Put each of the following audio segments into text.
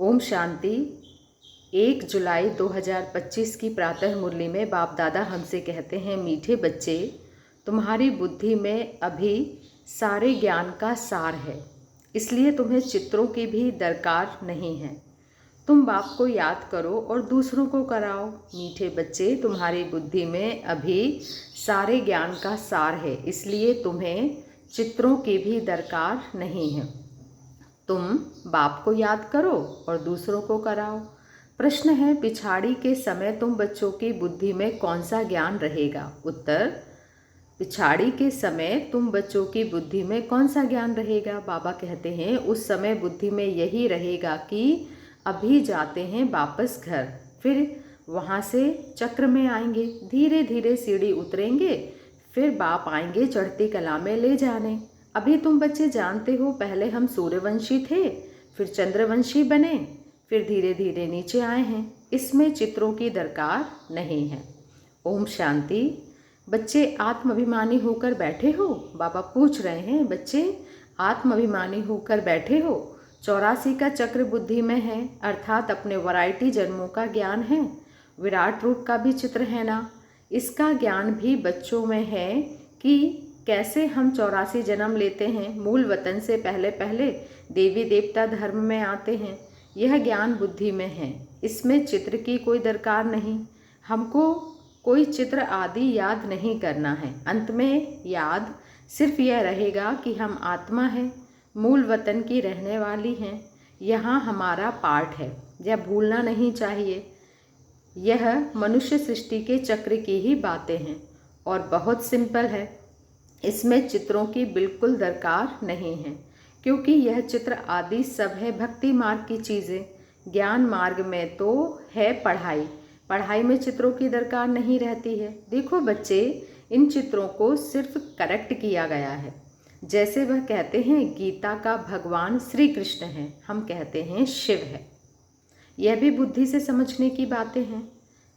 ओम शांति। 1 जुलाई 2025 की प्रातः मुरली में बाप दादा हमसे कहते हैं, मीठे बच्चे, तुम्हारी बुद्धि में अभी सारे ज्ञान का सार है, इसलिए तुम्हें चित्रों की भी दरकार नहीं है। तुम बाप को याद करो और दूसरों को कराओ। मीठे बच्चे, तुम्हारी बुद्धि में अभी सारे ज्ञान का सार है, इसलिए तुम्हें चित्रों की भी दरकार नहीं है। तुम बाप को याद करो और दूसरों को कराओ। प्रश्न है, पिछाड़ी के समय तुम बच्चों की बुद्धि में कौन सा ज्ञान रहेगा? उत्तर, पिछाड़ी के समय तुम बच्चों की बुद्धि में कौन सा ज्ञान रहेगा? बाबा कहते हैं, उस समय बुद्धि में यही रहेगा कि अभी जाते हैं वापस घर, फिर वहाँ से चक्र में आएंगे, धीरे धीरे सीढ़ी उतरेंगे, फिर बाप आएंगे चढ़ती कला में ले जाने। अभी तुम बच्चे जानते हो, पहले हम सूर्यवंशी थे, फिर चंद्रवंशी बने, फिर धीरे धीरे नीचे आए हैं। इसमें चित्रों की दरकार नहीं है। ओम शांति। बच्चे आत्माभिमानी होकर बैठे हो? बाबा पूछ रहे हैं, बच्चे आत्माभिमानी होकर बैठे हो? 84 का चक्र बुद्धि में है, अर्थात अपने वैरायटी जन्मों का ज्ञान है। विराट रूप का भी चित्र है ना, इसका ज्ञान भी बच्चों में है कि कैसे हम 84 जन्म लेते हैं, मूल वतन से पहले पहले देवी देवता धर्म में आते हैं। यह ज्ञान बुद्धि में है, इसमें चित्र की कोई दरकार नहीं। हमको कोई चित्र आदि याद नहीं करना है। अंत में याद सिर्फ यह रहेगा कि हम आत्मा हैं, मूल वतन की रहने वाली हैं, यहाँ हमारा पार्ट है। यह भूलना नहीं चाहिए। यह मनुष्य सृष्टि के चक्र की ही बातें हैं और बहुत सिंपल है। इसमें चित्रों की बिल्कुल दरकार नहीं है, क्योंकि यह चित्र आदि सब है भक्ति मार्ग की चीज़ें। ज्ञान मार्ग में तो है पढ़ाई, पढ़ाई में चित्रों की दरकार नहीं रहती है। देखो बच्चे, इन चित्रों को सिर्फ करेक्ट किया गया है। जैसे वह कहते हैं गीता का भगवान श्री कृष्ण है, हम कहते हैं शिव है। यह भी बुद्धि से समझने की बातें हैं।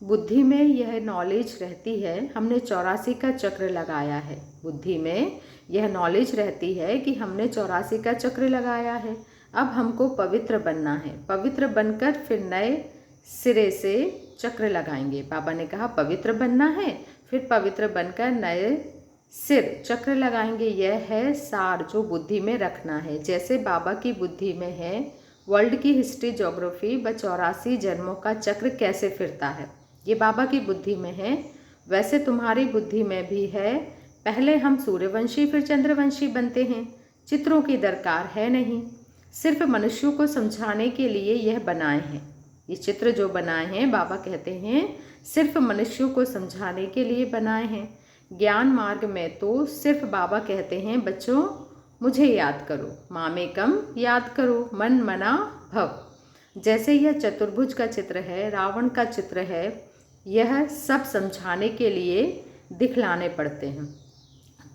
बुद्धि में यह नॉलेज रहती है, हमने 84 का चक्र लगाया है। बुद्धि में यह नॉलेज रहती है कि हमने 84 का चक्र लगाया है। अब हमको पवित्र बनना है, पवित्र बनकर फिर नए सिरे से चक्र लगाएंगे। बाबा ने कहा पवित्र बनना है, फिर पवित्र बनकर नए सिर चक्र लगाएंगे। यह है सार जो बुद्धि में रखना है। जैसे बाबा की बुद्धि में है वर्ल्ड की हिस्ट्री, ज्योग्राफी व 84 जन्मों का चक्र कैसे फिरता है, ये बाबा की बुद्धि में है। वैसे तुम्हारी बुद्धि में भी है, पहले हम सूर्यवंशी फिर चंद्रवंशी बनते हैं। चित्रों की दरकार है नहीं, सिर्फ मनुष्यों को समझाने के लिए यह बनाए हैं। ये चित्र जो बनाए हैं, बाबा कहते हैं सिर्फ मनुष्यों को समझाने के लिए बनाए हैं। ज्ञान मार्ग में तो सिर्फ बाबा कहते हैं, बच्चों मुझे याद करो, मामेकम याद करो, मन मना भव। जैसे यह चतुर्भुज का चित्र है, रावण का चित्र है, यह सब समझाने के लिए दिखलाने पड़ते हैं।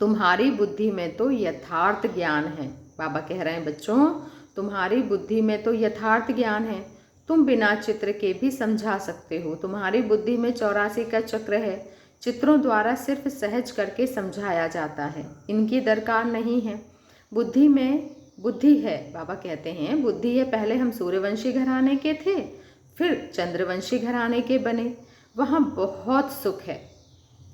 तुम्हारी बुद्धि में तो यथार्थ ज्ञान है। बाबा कह रहे हैं, बच्चों तुम्हारी बुद्धि में तो यथार्थ ज्ञान है, तुम बिना चित्र के भी समझा सकते हो। तुम्हारी बुद्धि में 84 का चक्र है, चित्रों द्वारा सिर्फ सहज करके समझाया जाता है, इनकी दरकार नहीं है। बुद्धि में बुद्धि है, बाबा कहते हैं बुद्धि है। पहले हम सूर्यवंशी घराने के थे, फिर चंद्रवंशी घराने के बने। वहाँ बहुत सुख है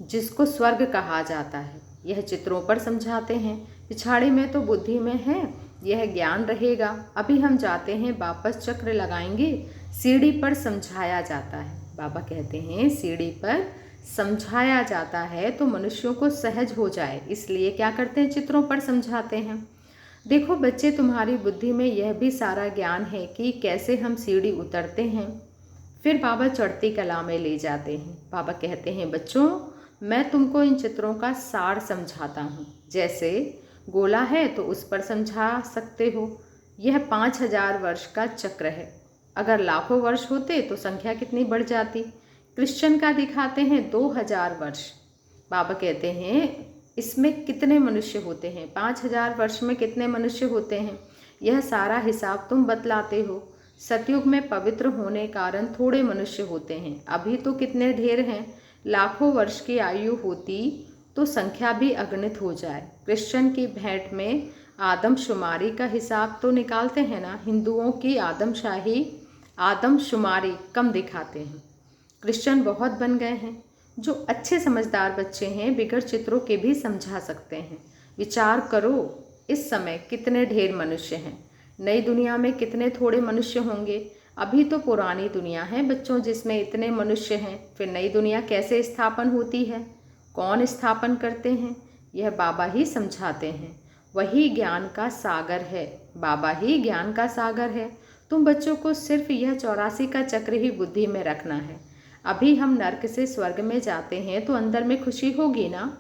जिसको स्वर्ग कहा जाता है, यह चित्रों पर समझाते हैं। पिछाड़ी में तो बुद्धि में है, यह ज्ञान रहेगा। अभी हम जाते हैं वापस चक्र लगाएंगे, सीढ़ी पर समझाया जाता है। बाबा कहते हैं सीढ़ी पर समझाया जाता है तो मनुष्यों को सहज हो जाए, इसलिए क्या करते हैं, चित्रों पर समझाते हैं। देखो बच्चे, तुम्हारी बुद्धि में यह भी सारा ज्ञान है कि कैसे हम सीढ़ी उतरते हैं, फिर बाबा चढ़ती कला में ले जाते हैं। बाबा कहते हैं, बच्चों मैं तुमको इन चित्रों का सार समझाता हूँ। जैसे गोला है तो उस पर समझा सकते हो। यह 5000 वर्ष का चक्र है, अगर लाखों वर्ष होते तो संख्या कितनी बढ़ जाती। क्रिश्चियन का दिखाते हैं 2000 वर्ष। बाबा कहते हैं इसमें कितने मनुष्य होते हैं, 5000 वर्ष में कितने मनुष्य होते हैं, यह सारा हिसाब तुम बतलाते हो। सतयुग में पवित्र होने कारण थोड़े मनुष्य होते हैं, अभी तो कितने ढेर हैं। लाखों वर्ष की आयु होती तो संख्या भी अगणित हो जाए। क्रिश्चियन की भेंट में आदमशुमारी का हिसाब तो निकालते हैं ना, हिंदुओं की आदमशाही आदमशुमारी कम दिखाते हैं। क्रिश्चियन बहुत बन गए हैं। जो अच्छे समझदार बच्चे हैं बिगड़ चित्रों के भी समझा सकते हैं। विचार करो, इस समय कितने ढेर मनुष्य हैं, नई दुनिया में कितने थोड़े मनुष्य होंगे। अभी तो पुरानी दुनिया है बच्चों, जिसमें इतने मनुष्य हैं, फिर नई दुनिया कैसे स्थापन होती है, कौन स्थापन करते हैं, यह बाबा ही समझाते हैं। वही ज्ञान का सागर है, बाबा ही ज्ञान का सागर है। तुम बच्चों को सिर्फ यह 84 का चक्र ही बुद्धि में रखना है। अभी हम नर्क से स्वर्ग में जाते हैं तो अंदर में खुशी होगी ना।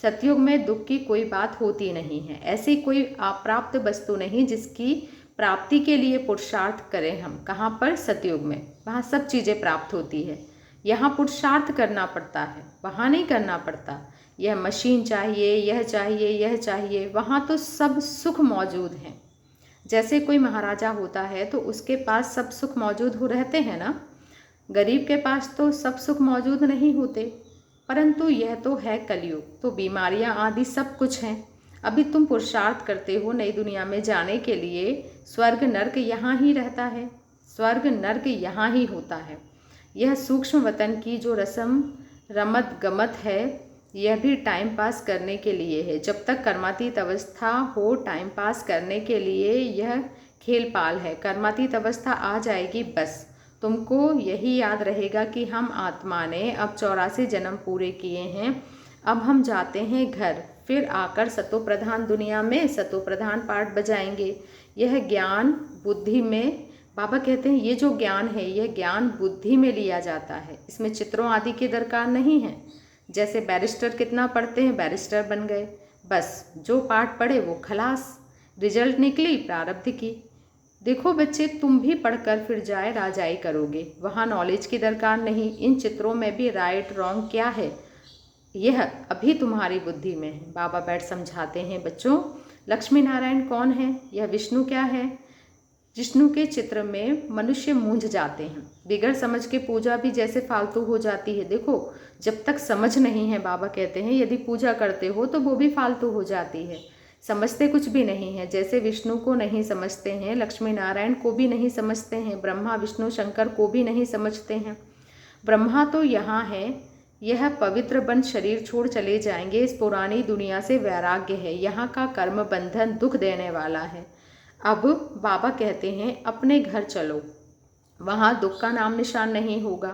सतयुग में दुख की कोई बात होती नहीं है। ऐसी कोई अप्राप्त वस्तु नहीं जिसकी प्राप्ति के लिए पुरुषार्थ करें हम। कहाँ पर? सतयुग में। वहाँ सब चीज़ें प्राप्त होती है। यहाँ पुरुषार्थ करना पड़ता है, वहाँ नहीं करना पड़ता। यह मशीन चाहिए, यह चाहिए, यह चाहिए, वहाँ तो सब सुख मौजूद हैं। जैसे कोई महाराजा होता है तो उसके पास सब सुख मौजूद हो रहते हैं ना। गरीब के पास तो सब सुख मौजूद नहीं होते। परंतु यह तो है कलयुग, तो बीमारियां आदि सब कुछ हैं। अभी तुम पुरुषार्थ करते हो नई दुनिया में जाने के लिए। स्वर्ग नर्क यहाँ ही रहता है, स्वर्ग नर्क यहाँ ही होता है। यह सूक्ष्म वतन की जो रस्म रमत गमत है, यह भी टाइम पास करने के लिए है। जब तक कर्मातीत अवस्था हो, टाइम पास करने के लिए यह खेल पाल है। कर्मातीत अवस्था आ जाएगी, बस तुमको यही याद रहेगा कि हम आत्मा ने अब 84 जन्म पूरे किए हैं। अब हम जाते हैं घर, फिर आकर सतो प्रधान दुनिया में सतो प्रधान पाठ बजाएंगे। यह ज्ञान बुद्धि में, बाबा कहते हैं ये जो ज्ञान है यह ज्ञान बुद्धि में लिया जाता है। इसमें चित्रों आदि की दरकार नहीं है। जैसे बैरिस्टर कितना पढ़ते हैं, बैरिस्टर बन गए, बस जो पाठ पढ़े वो खलास, रिजल्ट निकली प्रारब्ध की। देखो बच्चे, तुम भी पढ़कर फिर जाए राजाई करोगे, वहाँ नॉलेज की दरकार नहीं। इन चित्रों में भी राइट रॉन्ग क्या है यह अभी तुम्हारी बुद्धि में है। बाबा बैठ समझाते हैं बच्चों, लक्ष्मी नारायण कौन है, यह विष्णु क्या है। विष्णु के चित्र में मनुष्य मूंझ जाते हैं। बिगड़ समझ के पूजा भी जैसे फालतू हो जाती है। देखो, जब तक समझ नहीं है, बाबा कहते हैं यदि पूजा करते हो तो वो भी फालतू हो जाती है। समझते कुछ भी नहीं है। जैसे विष्णु को नहीं समझते हैं, लक्ष्मी नारायण को भी नहीं समझते हैं, ब्रह्मा विष्णु शंकर को भी नहीं समझते हैं। ब्रह्मा तो यहाँ है, यह पवित्र बन शरीर छोड़ चले जाएंगे। इस पुरानी दुनिया से वैराग्य है। यहाँ का कर्म बंधन दुख देने वाला है। अब बाबा कहते हैं अपने घर चलो, वहाँ दुख का नाम निशान नहीं होगा।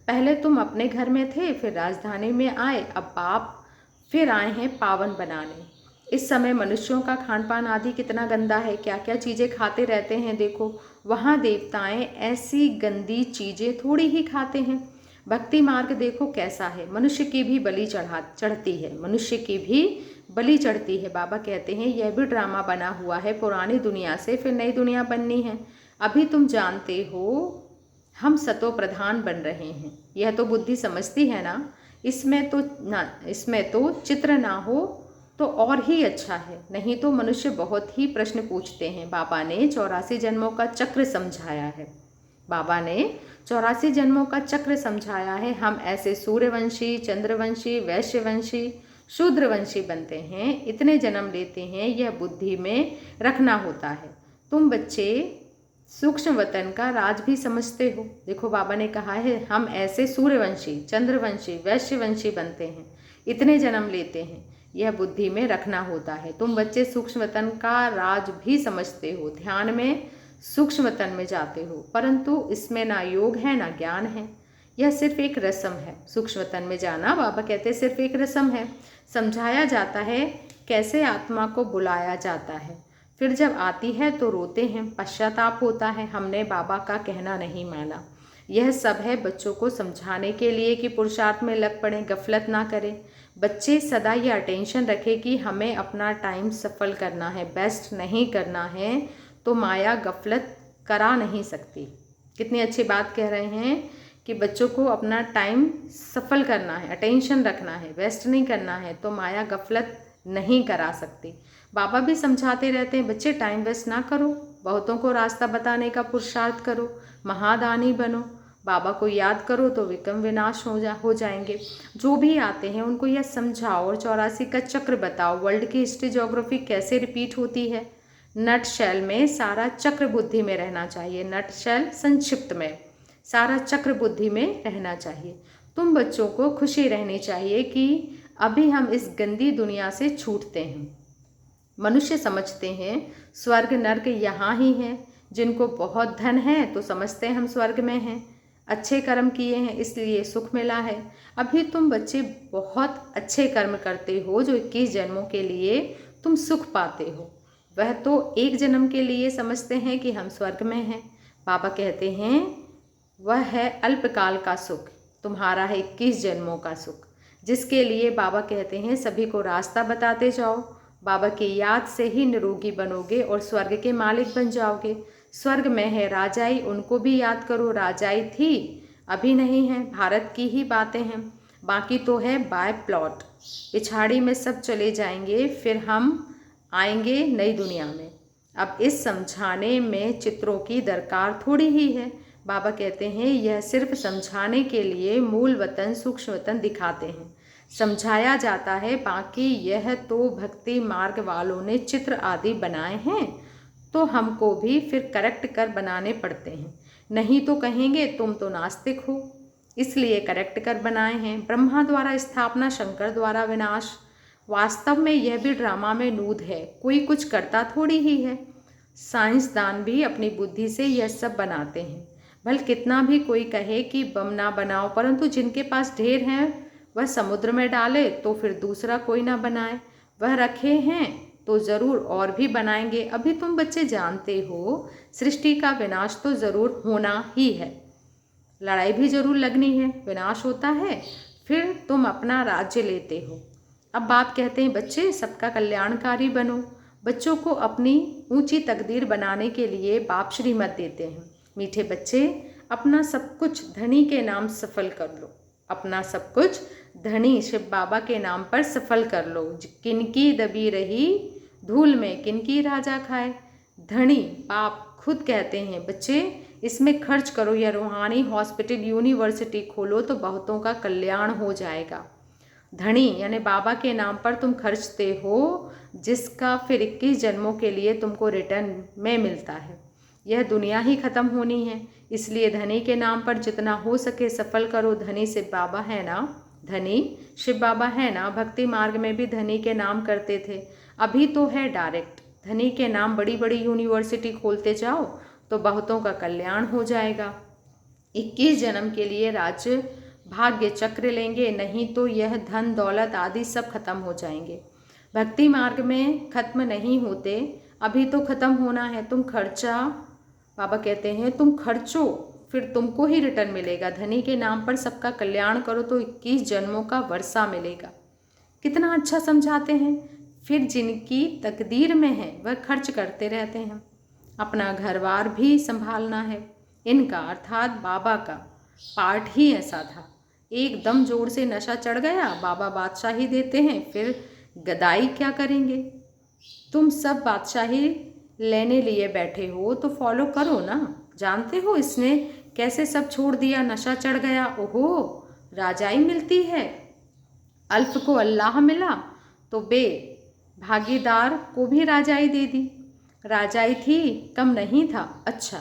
पहले तुम अपने घर में थे, फिर राजधानी में आए, अब बाप फिर आए हैं पावन बनाने। इस समय मनुष्यों का खान पान आदि कितना गंदा है, क्या क्या चीज़ें खाते रहते हैं। देखो, वहाँ देवताएं ऐसी गंदी चीज़ें थोड़ी ही खाते हैं। भक्ति मार्ग देखो कैसा है, मनुष्य की भी बलि चढ़ती है, मनुष्य की भी बलि चढ़ती है। बाबा कहते हैं यह भी ड्रामा बना हुआ है। पुरानी दुनिया से फिर नई दुनिया बननी है। अभी तुम जानते हो हम सतो प्रधान बन रहे हैं। यह तो बुद्धि समझती है ना। इसमें तो चित्र ना हो तो और ही अच्छा है, नहीं तो मनुष्य बहुत ही प्रश्न पूछते हैं। बाबा ने 84 जन्मों का चक्र समझाया है। बाबा ने 84 जन्मों का चक्र समझाया है। हम ऐसे सूर्यवंशी, चंद्रवंशी, वैश्यवंशी, शूद्रवंशी बनते हैं, इतने जन्म लेते हैं, यह बुद्धि में रखना होता है। तुम बच्चे सूक्ष्म वतन का राज भी समझते हो। देखो, बाबा ने कहा है हम ऐसे सूर्यवंशी, चंद्रवंशी, वैश्यवंशी बनते हैं, इतने जन्म लेते हैं, यह बुद्धि में रखना होता है। तुम बच्चे सूक्ष्म वतन का राज भी समझते हो, ध्यान में सूक्ष्म वतन में जाते हो, परंतु इसमें ना योग है ना ज्ञान है। यह सिर्फ एक रस्म है। सूक्ष्म वतन में जाना, बाबा कहते हैं, सिर्फ एक रस्म है। समझाया जाता है कैसे आत्मा को बुलाया जाता है। फिर जब आती है तो रोते हैं, पश्चाताप होता है, हमने बाबा का कहना नहीं माना। यह सब है बच्चों को समझाने के लिए कि पुरुषार्थ में लग पड़े, गफलत ना करें। बच्चे सदा ये अटेंशन रखें कि हमें अपना टाइम सफल करना है, बेस्ट नहीं करना है तो माया गफलत करा नहीं सकती। कितनी अच्छी बात कह रहे हैं कि बच्चों को अपना टाइम सफल करना है, अटेंशन रखना है, वेस्ट नहीं करना है तो माया गफलत नहीं करा सकती। बाबा भी समझाते रहते हैं बच्चे टाइम वेस्ट ना करो, बहुतों को रास्ता बताने का पुरुषार्थ करो, महादानी बनो, बाबा को याद करो तो विक्रम विनाश हो जाएंगे। जो भी आते हैं उनको यह समझाओ और 84 का चक्र बताओ, वर्ल्ड की हिस्ट्री ज्योग्राफी कैसे रिपीट होती है, नट शेल में सारा चक्र बुद्धि में रहना चाहिए। नट शेल संक्षिप्त में सारा चक्र बुद्धि में रहना चाहिए। तुम बच्चों को खुशी रहनी चाहिए कि अभी हम इस गंदी दुनिया से छूटते हैं। मनुष्य समझते हैं स्वर्ग नर्क यहाँ ही है। जिनको बहुत धन है तो समझते हैं हम स्वर्ग में हैं, अच्छे कर्म किए हैं इसलिए सुख मिला है। अभी तुम बच्चे बहुत अच्छे कर्म करते हो जो 21 जन्मों के लिए तुम सुख पाते हो। वह तो एक जन्म के लिए समझते हैं कि हम स्वर्ग में हैं। बाबा कहते हैं वह है अल्पकाल का सुख, तुम्हारा है 21 जन्मों का सुख, जिसके लिए बाबा कहते हैं सभी को रास्ता बताते जाओ। बाबा की याद से ही निरोगी बनोगे और स्वर्ग के मालिक बन जाओगे। स्वर्ग में है राजाई, उनको भी याद करो। राजाई थी, अभी नहीं है, भारत की ही बातें हैं, बाकी तो है बाय प्लॉट। पिछाड़ी में सब चले जाएंगे, फिर हम आएंगे नई दुनिया में। अब इस समझाने में चित्रों की दरकार थोड़ी ही है। बाबा कहते हैं यह सिर्फ समझाने के लिए मूल वतन सूक्ष्म वतन दिखाते हैं, समझाया जाता है। बाकी यह तो भक्ति मार्ग वालों ने चित्र आदि बनाए हैं, तो हमको भी फिर करेक्ट कर बनाने पड़ते हैं। नहीं तो कहेंगे तुम तो नास्तिक हो, इसलिए करेक्ट कर बनाए हैं। ब्रह्मा द्वारा स्थापना, शंकर द्वारा विनाश। वास्तव में यह भी ड्रामा में नूद है, कोई कुछ करता थोड़ी ही है। साइंसदान भी अपनी बुद्धि से यह सब बनाते हैं। भले कितना भी कोई कहे कि बम ना बनाओ, परंतु जिनके पास ढेर हैं वह समुद्र में डाले तो फिर दूसरा कोई ना बनाए। वह रखे हैं तो ज़रूर और भी बनाएंगे। अभी तुम बच्चे जानते हो सृष्टि का विनाश तो ज़रूर होना ही है, लड़ाई भी ज़रूर लगनी है, विनाश होता है, फिर तुम अपना राज्य लेते हो। अब बाप कहते हैं बच्चे सबका कल्याणकारी बनो। बच्चों को अपनी ऊंची तकदीर बनाने के लिए बाप श्रीमत देते हैं। मीठे बच्चे, अपना सब कुछ धनी के नाम सफल कर लो। अपना सब कुछ धनी शिव बाबा के नाम पर सफल कर लो। किनकी दबी रही धूल में किनकी राजा खाए। धनी बाप खुद कहते हैं बच्चे इसमें खर्च करो, या रूहानी हॉस्पिटल यूनिवर्सिटी खोलो तो बहुतों का कल्याण हो जाएगा। धनी यानी बाबा के नाम पर तुम खर्चते हो, जिसका फिर 21 जन्मों के लिए तुमको रिटर्न में मिलता है। यह दुनिया ही ख़त्म होनी है, इसलिए धनी के नाम पर जितना हो सके सफल करो। धनी शिव बाबा है ना, धनी शिव बाबा है ना। भक्ति मार्ग में भी धनी के नाम करते थे, अभी तो है डायरेक्ट। धनी के नाम बड़ी बड़ी यूनिवर्सिटी खोलते जाओ तो बहुतों का कल्याण हो जाएगा। 21 जन्म के लिए राज्य भाग्य चक्र लेंगे, नहीं तो यह धन दौलत आदि सब खत्म हो जाएंगे। भक्ति मार्ग में खत्म नहीं होते, अभी तो खत्म होना है। तुम खर्चा, बाबा कहते हैं तुम खर्चो फिर तुमको ही रिटर्न मिलेगा। धनी के नाम पर सबका कल्याण करो तो 21 जन्मों का वर्षा मिलेगा। कितना अच्छा समझाते हैं। फिर जिनकी तकदीर में है वह खर्च करते रहते हैं। अपना घरबार भी संभालना है। इनका अर्थात बाबा का पार्ट ही ऐसा था। एकदम जोर से नशा चढ़ गया, बाबा बादशाही देते हैं, फिर गदाई क्या करेंगे। तुम सब बादशाही लेने लिए बैठे हो तो फॉलो करो ना। जानते हो इसने कैसे सब छोड़ दिया, नशा चढ़ गया, ओहो राजाई मिलती है। अल्फ को अल्लाह मिला तो बे भागीदार को भी राजाई दे दी। राजाई थी, कम नहीं था, अच्छा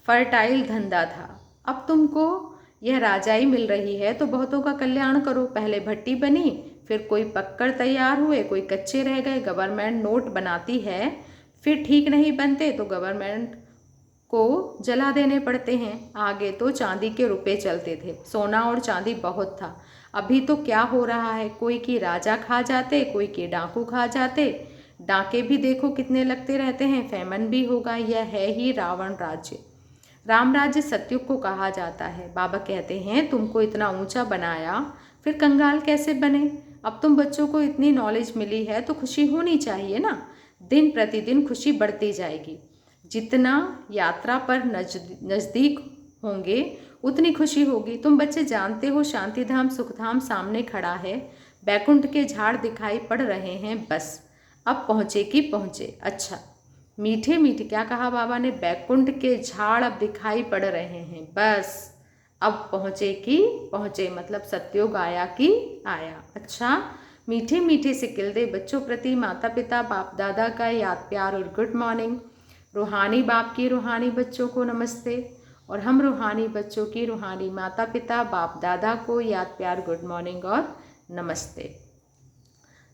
फर्टाइल धंधा था। अब तुमको यह राजाई मिल रही है तो बहुतों का कल्याण करो। पहले भट्टी बनी, फिर कोई पककर तैयार हुए, कोई कच्चे रह गए। गवर्नमेंट नोट बनाती है, फिर ठीक नहीं बनते तो गवर्नमेंट को जला देने पड़ते हैं। आगे तो चांदी के रुपए चलते थे, सोना और चांदी बहुत था। अभी तो क्या हो रहा है, कोई की राजा खा जाते, कोई के डाकू खा जाते। डाके भी देखो कितने लगते रहते हैं, फेमन भी होगा। यह है ही रावण राज्य। राम राज्य सतयुग को कहा जाता है। बाबा कहते हैं तुमको इतना ऊंचा बनाया, फिर कंगाल कैसे बने। अब तुम बच्चों को इतनी नॉलेज मिली है तो खुशी होनी चाहिए ना। दिन प्रतिदिन खुशी बढ़ती जाएगी। जितना यात्रा पर नज़दीक होंगे उतनी खुशी होगी। तुम बच्चे जानते हो शांतिधाम सुखधाम सामने खड़ा है, बैकुंठ के झाड़ दिखाई पड़ रहे हैं, बस अब पहुँचे कि पहुँचे। अच्छा मीठे मीठे क्या कहा बाबा ने, बैकुंठ के झाड़ अब दिखाई पड़ रहे हैं, बस अब पहुँचे कि पहुँचे, मतलब सत्युग आया कि आया। अच्छा मीठे मीठे से खिलते बच्चों प्रति माता पिता बाप दादा का याद प्यार और गुड मॉर्निंग। रूहानी बाप की रूहानी बच्चों को नमस्ते और हम रूहानी बच्चों की रूहानी माता पिता बाप दादा को याद प्यार गुड मॉर्निंग और नमस्ते।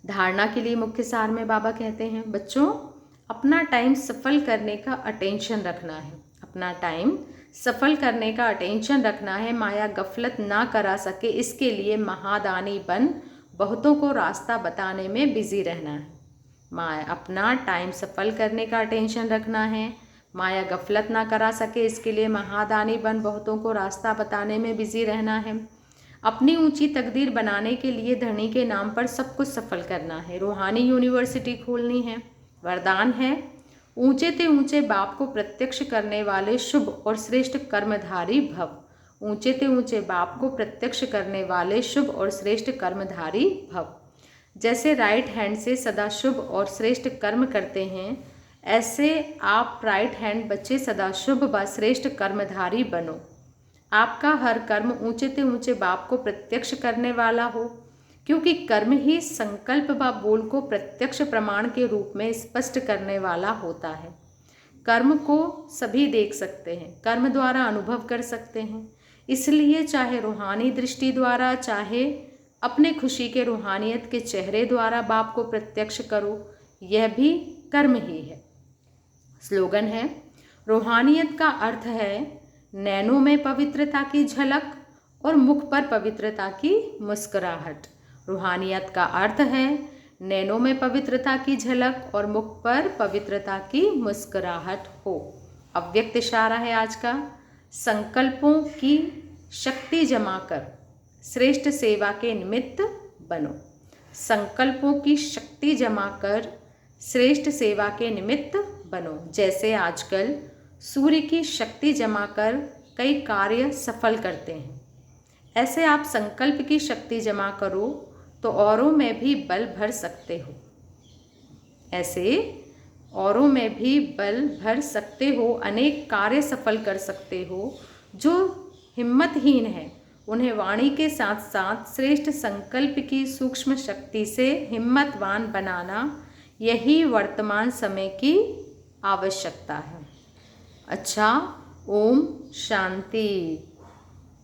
धारणा के लिए मुख्य सार में बाबा कहते हैं, बच्चों अपना टाइम सफल करने का अटेंशन रखना है। अपना टाइम सफल करने का अटेंशन रखना है। माया गफलत ना करा सके, इसके लिए महादानी बन बहुतों को रास्ता बताने में बिजी रहना है। माया अपना टाइम सफल करने का अटेंशन रखना है। माया गफलत ना करा सके, इसके लिए महादानी बन बहुतों को रास्ता बताने में बिजी रहना है। अपनी ऊंची तकदीर बनाने के लिए धनी के नाम पर सब कुछ सफल करना है। रूहानी यूनिवर्सिटी खोलनी है। वरदान है, ऊंचे ते ऊंचे बाप को प्रत्यक्ष करने वाले शुभ और श्रेष्ठ कर्मधारी भव। ऊंचे ते ऊंचे बाप को प्रत्यक्ष करने वाले शुभ और श्रेष्ठ कर्मधारी भव। जैसे राइट हैंड से सदा शुभ और श्रेष्ठ कर्म करते हैं, ऐसे आप राइट हैंड बच्चे सदा शुभ व श्रेष्ठ कर्मधारी बनो। आपका हर कर्म ऊंचे ते ऊंचे बाप को प्रत्यक्ष करने वाला हो, क्योंकि कर्म ही संकल्प व बोल को प्रत्यक्ष प्रमाण के रूप में स्पष्ट करने वाला होता है। कर्म को सभी देख सकते हैं, कर्म द्वारा अनुभव कर सकते हैं। इसलिए चाहे रूहानी दृष्टि द्वारा, चाहे अपने खुशी के रूहानियत के चेहरे द्वारा बाप को प्रत्यक्ष करो, यह भी कर्म ही है। स्लोगन है, रूहानियत का अर्थ है नैनों में पवित्रता की झलक और मुख पर पवित्रता की मुस्कुराहट। रूहानियत का अर्थ है नैनों में पवित्रता की झलक और मुख पर पवित्रता की मुस्कुराहट हो। अव्यक्त इशारा है आज का, संकल्पों की शक्ति जमा कर श्रेष्ठ सेवा के निमित्त बनो। संकल्पों की शक्ति जमा कर श्रेष्ठ सेवा के निमित्त बनो। जैसे आजकल सूर्य की शक्ति जमा कर कई कार्य सफल करते हैं, ऐसे आप संकल्प की शक्ति जमा करो तो औरों में भी बल भर सकते हो। ऐसे औरों में भी बल भर सकते हो, अनेक कार्य सफल कर सकते हो। जो हिम्मतहीन है उन्हें वाणी के साथ साथ श्रेष्ठ संकल्प की सूक्ष्म शक्ति से हिम्मतवान बनाना, यही वर्तमान समय की आवश्यकता है। अच्छा, ओम शांति।